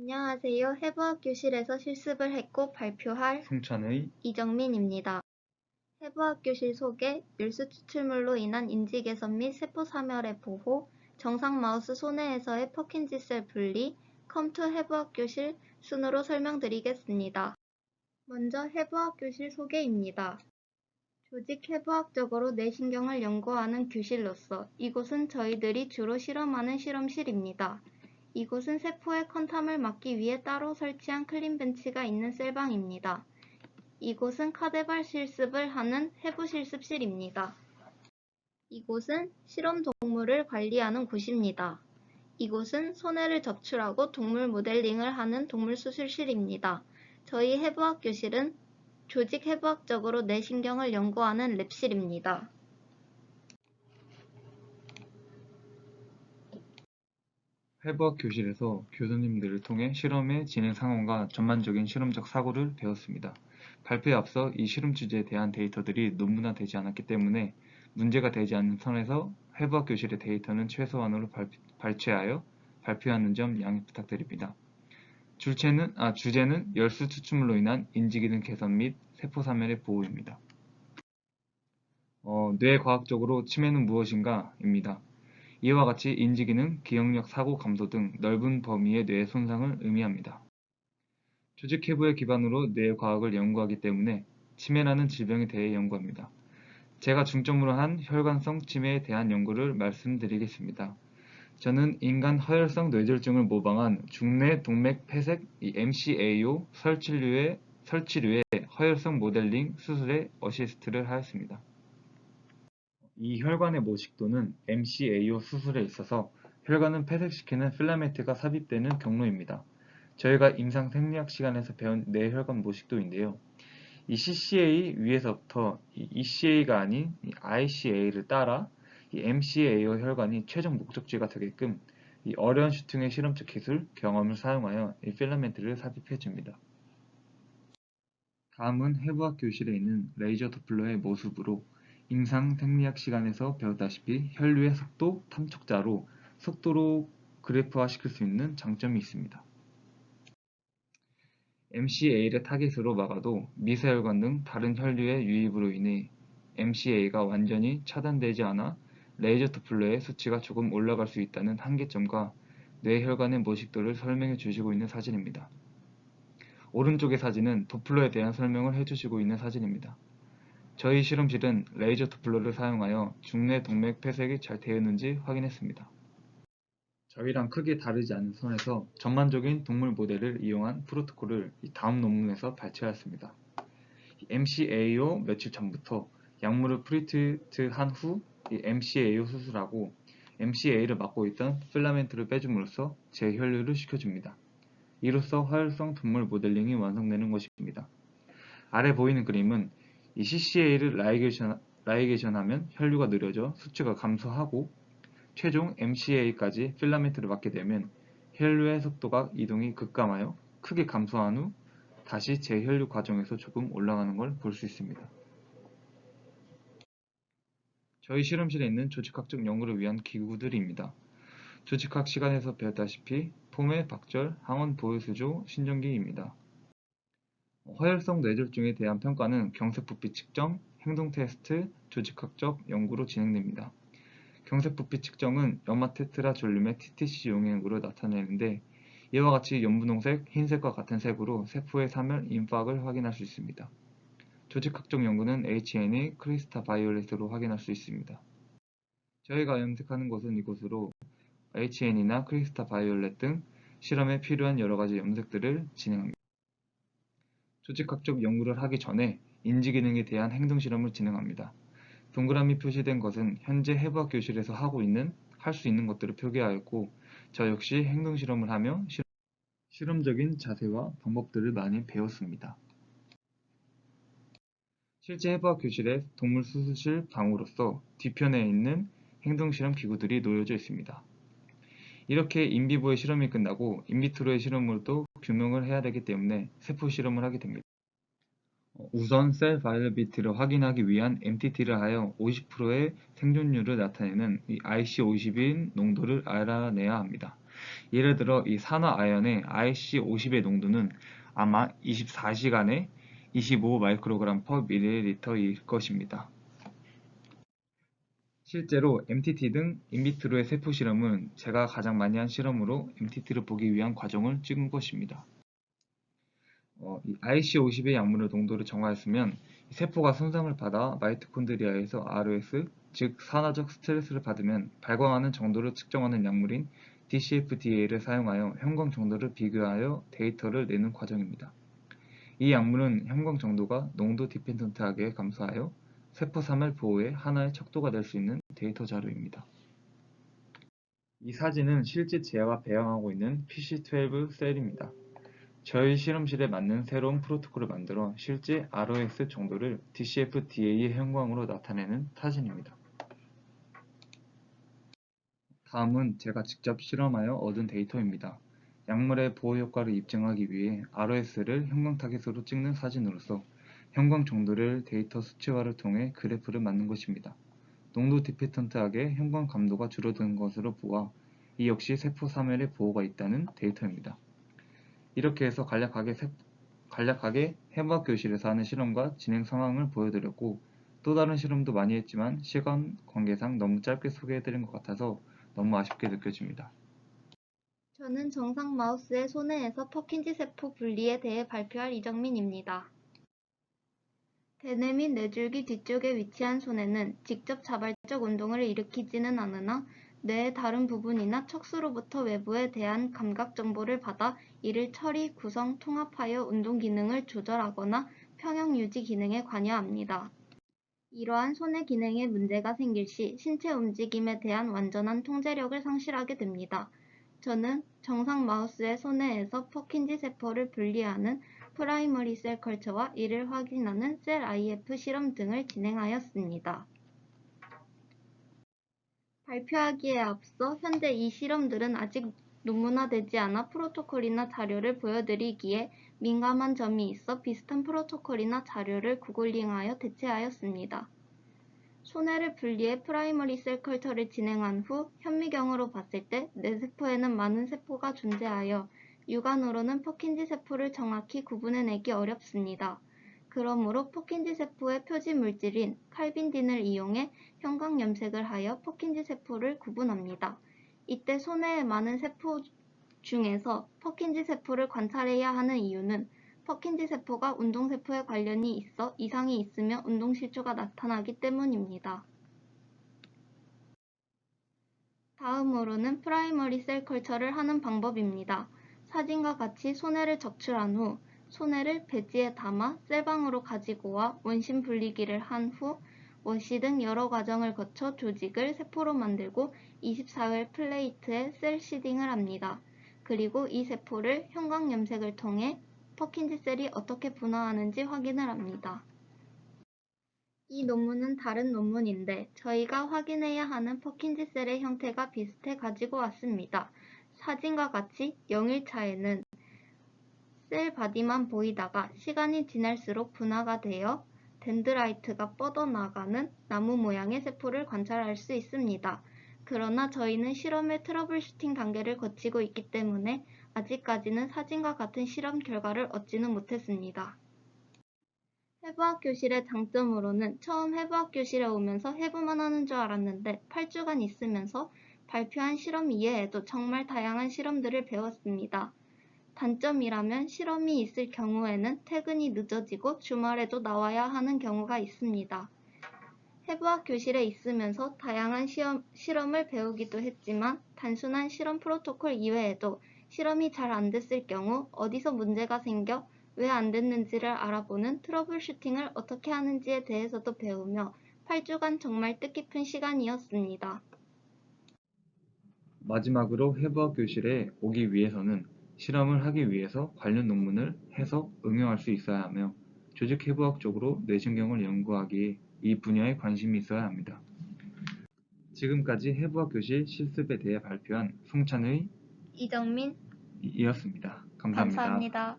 안녕하세요. 해부학 교실에서 실습을 했고 발표할 성찬의 이정민입니다. 해부학 교실 소개, 율수 추출물로 인한 인지 개선 및 세포 사멸의 보호, 정상 마우스 손해에서의 퍼킨지 셀 분리, 컴투 해부학 교실 순으로 설명드리겠습니다. 먼저 해부학 교실 소개입니다. 조직 해부학적으로 뇌신경을 연구하는 교실로서 이곳은 저희들이 주로 실험하는 실험실입니다. 이곳은 세포의 컨탐을 막기 위해 따로 설치한 클린 벤치가 있는 셀방입니다. 이곳은 카데발 실습을 하는 해부 실습실입니다. 이곳은 실험 동물을 관리하는 곳입니다. 이곳은 손해를 적출하고 동물 모델링을 하는 동물 수술실입니다. 저희 해부학 교실은 조직 해부학적으로 뇌신경을 연구하는 랩실입니다. 해부학 교실에서 교수님들을 통해 실험의 진행 상황과 전반적인 실험적 사고를 배웠습니다. 발표에 앞서 이 실험 주제에 대한 데이터들이 논문화되지 않았기 때문에 문제가 되지 않는 선에서 해부학 교실의 데이터는 최소한으로 발췌하여 발표하는 점 양해 부탁드립니다. 주제는 열수 추출물로 인한 인지기능 개선 및 세포 사멸의 보호입니다. 뇌과학적으로 치매는 무엇인가? 입니다. 이와 같이 인지기능, 기억력, 사고 감소 등 넓은 범위의 뇌 손상을 의미합니다. 조직 해부의 기반으로 뇌과학을 연구하기 때문에 치매라는 질병에 대해 연구합니다. 제가 중점으로 한 혈관성 치매에 대한 연구를 말씀드리겠습니다. 저는 인간 허혈성 뇌졸중을 모방한 중뇌 동맥 폐색 MCAO 설치류의 허혈성 모델링 수술에 어시스트를 하였습니다. 이 혈관의 모식도는 MCAO 수술에 있어서 혈관을 폐색시키는 필라멘트가 삽입되는 경로입니다. 저희가 임상 생리학 시간에서 배운 뇌혈관 모식도인데요. 이 CCA 위에서부터 이 ECA가 아닌 이 ICA를 따라 이 MCAO 혈관이 최종 목적지가 되게끔 이 어려운 슈팅의 실험적 기술, 경험을 사용하여 이 필라멘트를 삽입해 줍니다. 다음은 해부학 교실에 있는 레이저 도플러의 모습으로 임상 생리학 시간에서 배웠다시피 혈류의 속도 탐척자로 속도로 그래프화 시킬 수 있는 장점이 있습니다. MCA를 타깃으로 막아도 미세혈관 등 다른 혈류의 유입으로 인해 MCA가 완전히 차단되지 않아 레이저 도플러의 수치가 조금 올라갈 수 있다는 한계점과 뇌혈관의 모식도를 설명해 주시고 있는 사진입니다. 오른쪽의 사진은 도플러에 대한 설명을 해주시고 있는 사진입니다. 저희 실험실은 레이저 도플러를 사용하여 중뇌 동맥 폐색이 잘 되었는지 확인했습니다. 저희랑 크게 다르지 않은 선에서 전반적인 동물 모델을 이용한 프로토콜을 다음 논문에서 발췌하였습니다. MCAO 며칠 전부터 약물을 프리트한 후 MCAO 수술하고 MCA를 막고 있던 필라멘트를 빼줌으로써 재혈류를 시켜줍니다. 이로써 화혈성 동물 모델링이 완성되는 것입니다. 아래 보이는 그림은 이 CCA를 라이게이션하면 혈류가 느려져 수치가 감소하고 최종 MCA까지 필라멘트를 막게 되면 혈류의 속도가 이동이 급감하여 크게 감소한 후 다시 재혈류 과정에서 조금 올라가는 걸 볼 수 있습니다. 저희 실험실에 있는 조직학적 연구를 위한 기구들입니다. 조직학 시간에서 배웠다시피 포메, 박절, 항원 보혈수조, 신전기입니다. 화혈성 뇌졸중에 대한 평가는 경색부피 측정, 행동 테스트, 조직학적 연구로 진행됩니다. 경색부피 측정은 염화테트라졸륨의 TTC 용액으로 나타내는데 이와 같이 연분홍색, 흰색과 같은 색으로 세포의 사멸, 임박을 확인할 수 있습니다. 조직학적 연구는 HNE, 크리스타 바이올렛으로 확인할 수 있습니다. 저희가 염색하는 곳은 이곳으로 HNE나 크리스타 바이올렛 등 실험에 필요한 여러가지 염색들을 진행합니다. 조직학적 연구를 하기 전에 인지기능에 대한 행동실험을 진행합니다. 동그라미 표시된 것은 현재 해부학 교실에서 할 수 있는 것들을 표기하였고 저 역시 행동실험을 하며 실험적인 자세와 방법들을 많이 배웠습니다. 실제 해부학 교실의 동물 수술실 방으로서 뒤편에 있는 행동실험 기구들이 놓여져 있습니다. 이렇게 인비보의 실험이 끝나고 인비트로의 실험으로도 규명을 해야 되기 때문에 세포 실험을 하게 됩니다. 우선 셀 바이러비티를 확인하기 위한 MTT를 하여 50%의 생존율을 나타내는 이 IC50인 농도를 알아내야 합니다. 예를 들어 이 산화아연의 IC50의 농도는 아마 24시간에 25 마이크로그램 per ml일 것입니다. 실제로 MTT 등 인비트로의 세포 실험은 제가 가장 많이 한 실험으로 MTT를 보기 위한 과정을 찍은 것입니다. 이 IC50의 약물의 농도를 정하였으면 세포가 손상을 받아 마이토콘드리아에서 ROS, 즉 산화적 스트레스를 받으면 발광하는 정도를 측정하는 약물인 DCFDA를 사용하여 형광 정도를 비교하여 데이터를 내는 과정입니다. 이 약물은 형광 정도가 농도 디펜던트하게 감소하여 세포 사멸 보호에 하나의 척도가 될 수 있는 데이터 자료입니다. 이 사진은 실제 제아가 배양하고 있는 PC12 셀입니다. 저희 실험실에 맞는 새로운 프로토콜을 만들어 실제 ROS 정도를 DCFDA의 형광으로 나타내는 사진입니다. 다음은 제가 직접 실험하여 얻은 데이터입니다. 약물의 보호 효과를 입증하기 위해 ROS를 형광 타겟으로 찍는 사진으로서 형광 정도를 데이터 수치화를 통해 그래프를 만든 것입니다. 농도 디펜던트하게 형광 감도가 줄어드는 것으로 보아 이 역시 세포 사멸의 보호가 있다는 데이터입니다. 이렇게 해서 간략하게 해부학 교실에서 하는 실험과 진행 상황을 보여드렸고 또 다른 실험도 많이 했지만 시간 관계상 너무 짧게 소개해드린 것 같아서 너무 아쉽게 느껴집니다. 저는 정상 마우스의 손해에서 퍼킨지 세포 분리에 대해 발표할 이정민입니다. 대뇌 및 뇌줄기 뒤쪽에 위치한 손해는 직접 자발적 운동을 일으키지는 않으나 뇌의 다른 부분이나 척수로부터 외부에 대한 감각 정보를 받아 이를 처리, 구성, 통합하여 운동 기능을 조절하거나 평형 유지 기능에 관여합니다. 이러한 손해 기능에 문제가 생길 시 신체 움직임에 대한 완전한 통제력을 상실하게 됩니다. 저는 정상 마우스의 손해에서 퍼킨지 세포를 분리하는 프라이머리 셀 컬처와 이를 확인하는 셀 IF 실험 등을 진행하였습니다. 발표하기에 앞서 현재 이 실험들은 아직 논문화되지 않아 프로토콜이나 자료를 보여드리기에 민감한 점이 있어 비슷한 프로토콜이나 자료를 구글링하여 대체하였습니다. 손해를 분리해 프라이머리 셀 컬처를 진행한 후 현미경으로 봤을 때 뇌세포에는 많은 세포가 존재하여 육안으로는 퍼킨지 세포를 정확히 구분해내기 어렵습니다. 그러므로 퍼킨지 세포의 표지 물질인 칼빈딘을 이용해 형광 염색을 하여 퍼킨지 세포를 구분합니다. 이때 손해에 많은 세포 중에서 퍼킨지 세포를 관찰해야 하는 이유는 퍼킨지 세포가 운동세포에 관련이 있어 이상이 있으면 운동실조가 나타나기 때문입니다. 다음으로는 프라이머리 셀 컬처를 하는 방법입니다. 사진과 같이 손해를 적출한 후 손해를 배지에 담아 셀방으로 가지고 와 원심 분리기를 한 후 워시 등 여러 과정을 거쳐 조직을 세포로 만들고 24회 플레이트에 셀 시딩을 합니다. 그리고 이 세포를 형광 염색을 통해 퍼킨지 셀이 어떻게 분화하는지 확인을 합니다. 이 논문은 다른 논문인데 저희가 확인해야 하는 퍼킨지 셀의 형태가 비슷해 가지고 왔습니다. 사진과 같이 0일차에는 셀 바디만 보이다가 시간이 지날수록 분화가 되어 덴드라이트가 뻗어나가는 나무 모양의 세포를 관찰할 수 있습니다. 그러나 저희는 실험의 트러블 슈팅 단계를 거치고 있기 때문에 아직까지는 사진과 같은 실험 결과를 얻지는 못했습니다. 해부학 교실의 장점으로는 처음 해부학 교실에 오면서 해부만 하는 줄 알았는데 8주간 있으면서 발표한 실험 이외에도 정말 다양한 실험들을 배웠습니다. 단점이라면 실험이 있을 경우에는 퇴근이 늦어지고 주말에도 나와야 하는 경우가 있습니다. 해부학 교실에 있으면서 다양한 실험을 배우기도 했지만 단순한 실험 프로토콜 이외에도 실험이 잘 안 됐을 경우 어디서 문제가 생겨 왜 안 됐는지를 알아보는 트러블 슈팅을 어떻게 하는지에 대해서도 배우며 8주간 정말 뜻깊은 시간이었습니다. 마지막으로 해부학 교실에 오기 위해서는 실험을 하기 위해서 관련 논문을 해석, 응용할 수 있어야 하며 조직 해부학적으로 뇌신경을 연구하기에 이 분야에 관심이 있어야 합니다. 지금까지 해부학 교실 실습에 대해 발표한 송찬의 이정민, 이었습니다. 감사합니다. 감사합니다.